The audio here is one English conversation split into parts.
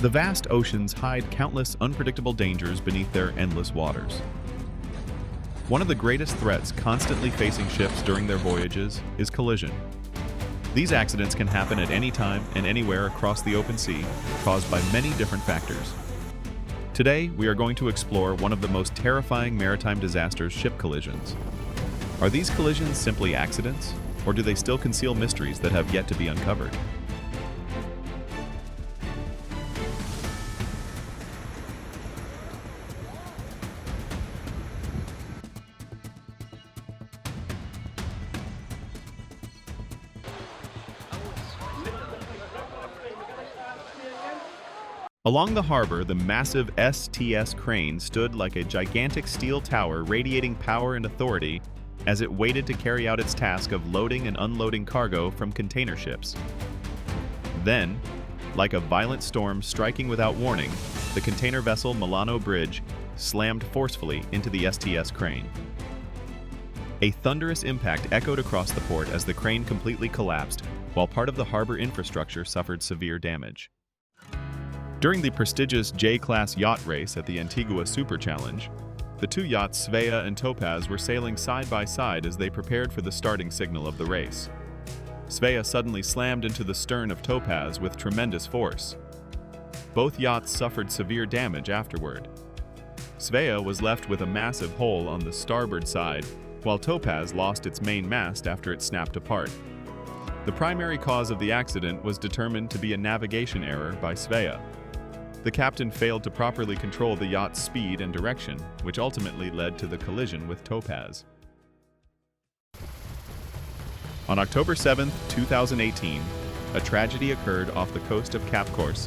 The vast oceans hide countless unpredictable dangers beneath their endless waters. One of the greatest threats constantly facing ships during their voyages is collision. These accidents can happen at any time and anywhere across the open sea, caused by many different factors. Today, we are going to explore one of the most terrifying maritime disasters: ship collisions. Are these collisions simply accidents, or do they still conceal mysteries that have yet to be uncovered? Along the harbor, the massive STS crane stood like a gigantic steel tower radiating power and authority as it waited to carry out its task of loading and unloading cargo from container ships. Then, like a violent storm striking without warning, the container vessel Milano Bridge slammed forcefully into the STS crane. A thunderous impact echoed across the port as the crane completely collapsed, while part of the harbor infrastructure suffered severe damage. During the prestigious J-class yacht race at the Antigua Super Challenge, the two yachts Svea and Topaz were sailing side by side as they prepared for the starting signal of the race. Svea suddenly slammed into the stern of Topaz with tremendous force. Both yachts suffered severe damage afterward. Svea was left with a massive hole on the starboard side, while Topaz lost its main mast after it snapped apart. The primary cause of the accident was determined to be a navigation error by Svea. The captain failed to properly control the yacht's speed and direction, which ultimately led to the collision with Topaz. On October 7, 2018, a tragedy occurred off the coast of Cap Corse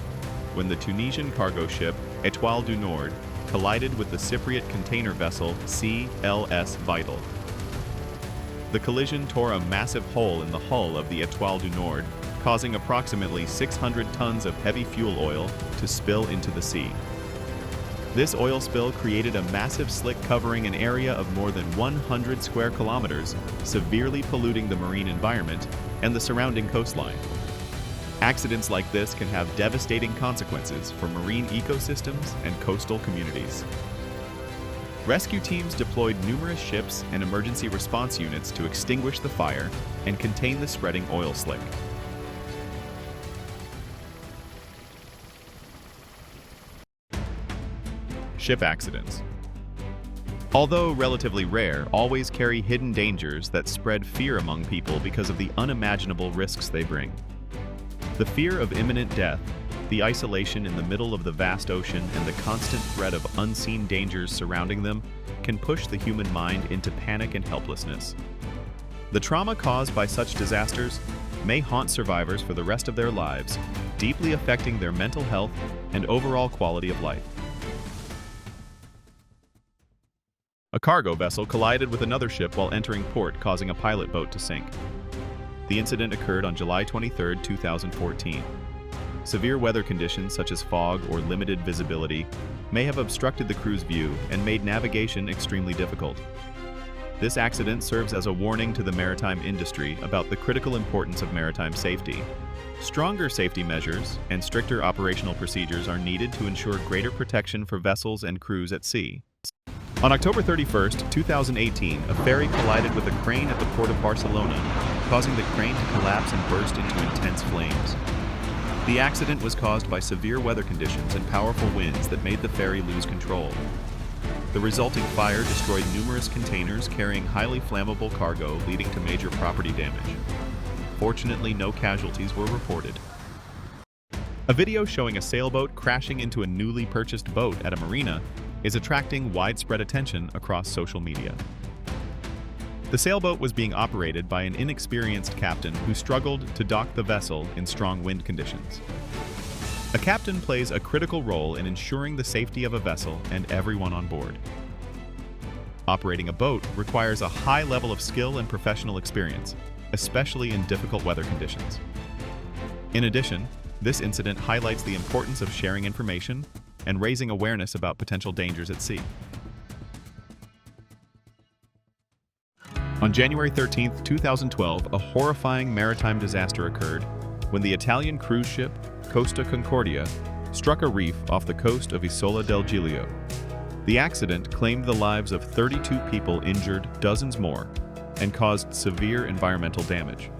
when the Tunisian cargo ship Etoile du Nord collided with the Cypriot container vessel CLS Vital. The collision tore a massive hole in the hull of the Etoile du Nord, causing approximately 600 tons of heavy fuel oil to spill into the sea. This oil spill created a massive slick covering an area of more than 100 square kilometers, severely polluting the marine environment and the surrounding coastline. Accidents like this can have devastating consequences for marine ecosystems and coastal communities. Rescue teams deployed numerous ships and emergency response units to extinguish the fire and contain the spreading oil slick. Ship accidents, although relatively rare, always carry hidden dangers that spread fear among people because of the unimaginable risks they bring. The fear of imminent death, the isolation in the middle of the vast ocean, and the constant threat of unseen dangers surrounding them can push the human mind into panic and helplessness. The trauma caused by such disasters may haunt survivors for the rest of their lives, deeply affecting their mental health and overall quality of life. A cargo vessel collided with another ship while entering port, causing a pilot boat to sink. The incident occurred on July 23, 2014. Severe weather conditions such as fog or limited visibility may have obstructed the crew's view and made navigation extremely difficult. This accident serves as a warning to the maritime industry about the critical importance of maritime safety. Stronger safety measures and stricter operational procedures are needed to ensure greater protection for vessels and crews at sea. On October 31, 2018, a ferry collided with a crane at the port of Barcelona, causing the crane to collapse and burst into intense flames. The accident was caused by severe weather conditions and powerful winds that made the ferry lose control. The resulting fire destroyed numerous containers carrying highly flammable cargo, leading to major property damage. Fortunately, no casualties were reported. A video showing a sailboat crashing into a newly purchased boat at a marina is attracting widespread attention across social media. The sailboat was being operated by an inexperienced captain who struggled to dock the vessel in strong wind conditions. A captain plays a critical role in ensuring the safety of a vessel and everyone on board. Operating a boat requires a high level of skill and professional experience, especially in difficult weather conditions. In addition, this incident highlights the importance of sharing information and raising awareness about potential dangers at sea. On January 13, 2012, a horrifying maritime disaster occurred when the Italian cruise ship Costa Concordia struck a reef off the coast of Isola del Giglio. The accident claimed the lives of 32 people, injured dozens more, and caused severe environmental damage.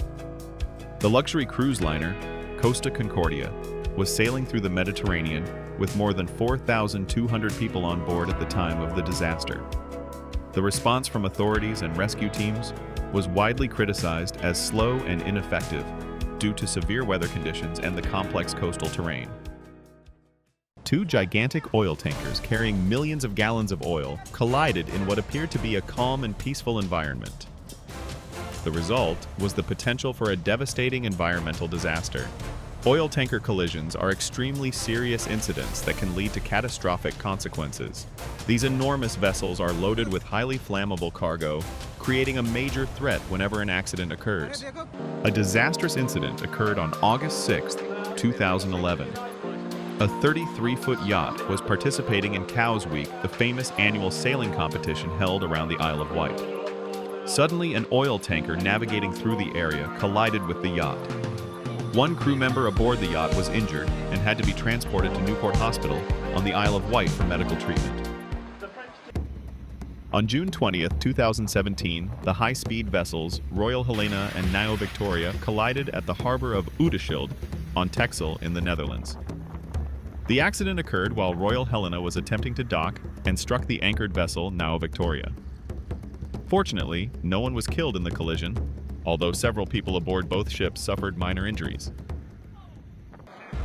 The luxury cruise liner, Costa Concordia, was sailing through the Mediterranean with more than 4,200 people on board at the time of the disaster. The response from authorities and rescue teams was widely criticized as slow and ineffective due to severe weather conditions and the complex coastal terrain. Two gigantic oil tankers carrying millions of gallons of oil collided in what appeared to be a calm and peaceful environment. The result was the potential for a devastating environmental disaster. Oil tanker collisions are extremely serious incidents that can lead to catastrophic consequences. These enormous vessels are loaded with highly flammable cargo, creating a major threat whenever an accident occurs. A disastrous incident occurred on August 6, 2011. A 33-foot yacht was participating in Cows Week, the famous annual sailing competition held around the Isle of Wight. Suddenly, an oil tanker navigating through the area collided with the yacht. One crew member aboard the yacht was injured and had to be transported to Newport Hospital on the Isle of Wight for medical treatment. On June 20, 2017, the high-speed vessels Royal Helena and Nao Victoria collided at the harbor of Oudeschild on Texel in the Netherlands. The accident occurred while Royal Helena was attempting to dock and struck the anchored vessel Nao Victoria. Fortunately, no one was killed in the collision, although several people aboard both ships suffered minor injuries.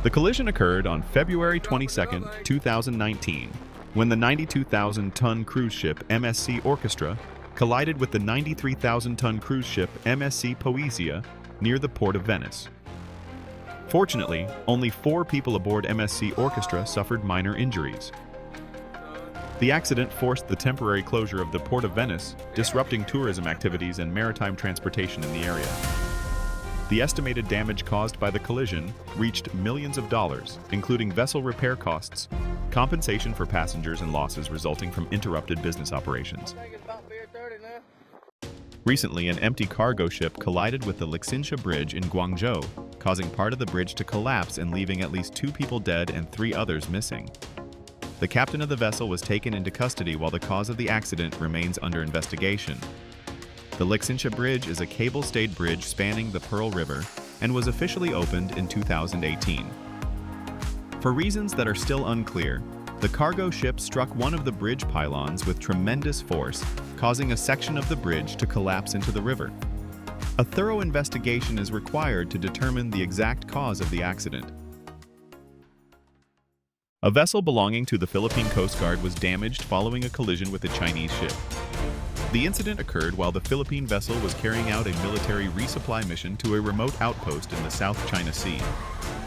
The collision occurred on February 22, 2019, when the 92,000-ton cruise ship MSC Orchestra collided with the 93,000-ton cruise ship MSC Poesia near the port of Venice. Fortunately, only 4 people aboard MSC Orchestra suffered minor injuries. The accident forced the temporary closure of the Port of Venice, disrupting tourism activities and maritime transportation in the area. The estimated damage caused by the collision reached millions of dollars, including vessel repair costs, compensation for passengers, and losses resulting from interrupted business operations. Recently, an empty cargo ship collided with the Lixinsha Bridge in Guangzhou, causing part of the bridge to collapse and leaving at least 2 people dead and 3 others missing. The captain of the vessel was taken into custody while the cause of the accident remains under investigation. The Lixinsha Bridge is a cable-stayed bridge spanning the Pearl River and was officially opened in 2018. For reasons that are still unclear, the cargo ship struck one of the bridge pylons with tremendous force, causing a section of the bridge to collapse into the river. A thorough investigation is required to determine the exact cause of the accident. A vessel belonging to the Philippine Coast Guard was damaged following a collision with a Chinese ship. The incident occurred while the Philippine vessel was carrying out a military resupply mission to a remote outpost in the South China Sea.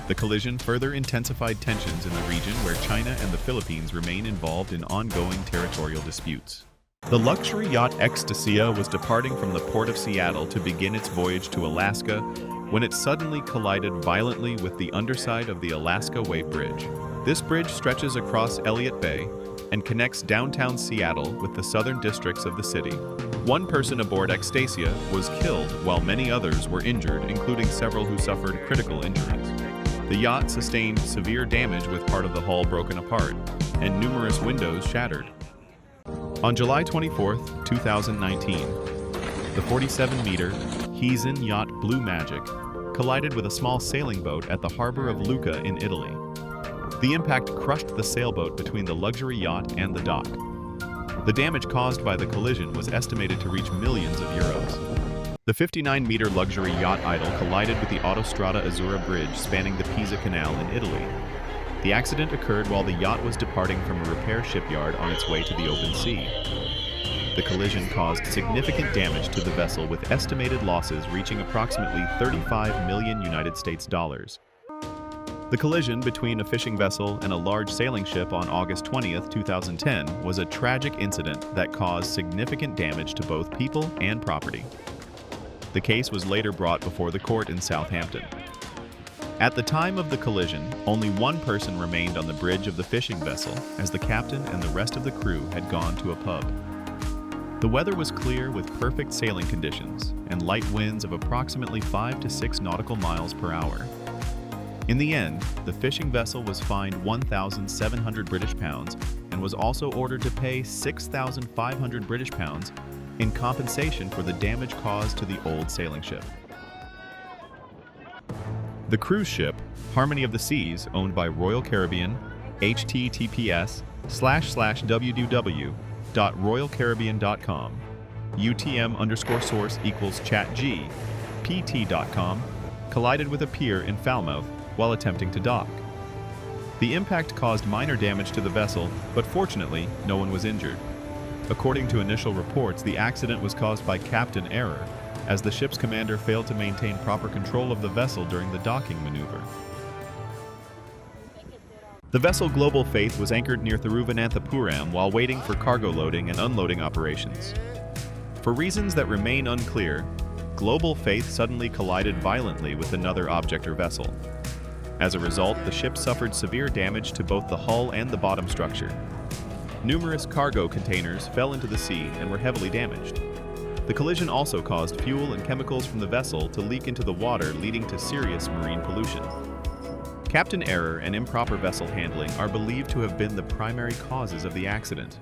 The collision further intensified tensions in the region where China and the Philippines remain involved in ongoing territorial disputes. The luxury yacht Ecstasia was departing from the port of Seattle to begin its voyage to Alaska when it suddenly collided violently with the underside of the Alaska Way Bridge. This bridge stretches across Elliott Bay and connects downtown Seattle with the southern districts of the city. One person aboard Ecstasia was killed while many others were injured, including several who suffered critical injuries. The yacht sustained severe damage with part of the hull broken apart and numerous windows shattered. On July 24, 2019, the 47-meter Heezen yacht Blue Magic collided with a small sailing boat at the harbor of Lucca in Italy. The impact crushed the sailboat between the luxury yacht and the dock. The damage caused by the collision was estimated to reach millions of euros. The 59-meter luxury yacht Idol collided with the Autostrada Azzurra bridge spanning the Pisa Canal in Italy. The accident occurred while the yacht was departing from a repair shipyard on its way to the open sea. The collision caused significant damage to the vessel, with estimated losses reaching approximately 35 million United States dollars. The collision between a fishing vessel and a large sailing ship on August 20, 2010 was a tragic incident that caused significant damage to both people and property. The case was later brought before the court in Southampton. At the time of the collision, only one person remained on the bridge of the fishing vessel, as the captain and the rest of the crew had gone to a pub. The weather was clear with perfect sailing conditions and light winds of approximately 5 to 6 nautical miles per hour. In the end, the fishing vessel was fined 1,700 British pounds and was also ordered to pay 6,500 British pounds in compensation for the damage caused to the old sailing ship. The cruise ship, Harmony of the Seas, owned by Royal Caribbean, https://www.royalcaribbean.com, UTM_source equals chatg, pt.com, collided with a pier in Falmouth while attempting to dock. The impact caused minor damage to the vessel, but fortunately, no one was injured. According to initial reports, the accident was caused by captain error, as the ship's commander failed to maintain proper control of the vessel during the docking maneuver. The vessel Global Faith was anchored near Thiruvananthapuram while waiting for cargo loading and unloading operations. For reasons that remain unclear, Global Faith suddenly collided violently with another object or vessel. As a result, the ship suffered severe damage to both the hull and the bottom structure. Numerous cargo containers fell into the sea and were heavily damaged. The collision also caused fuel and chemicals from the vessel to leak into the water, leading to serious marine pollution. Captain error and improper vessel handling are believed to have been the primary causes of the accident.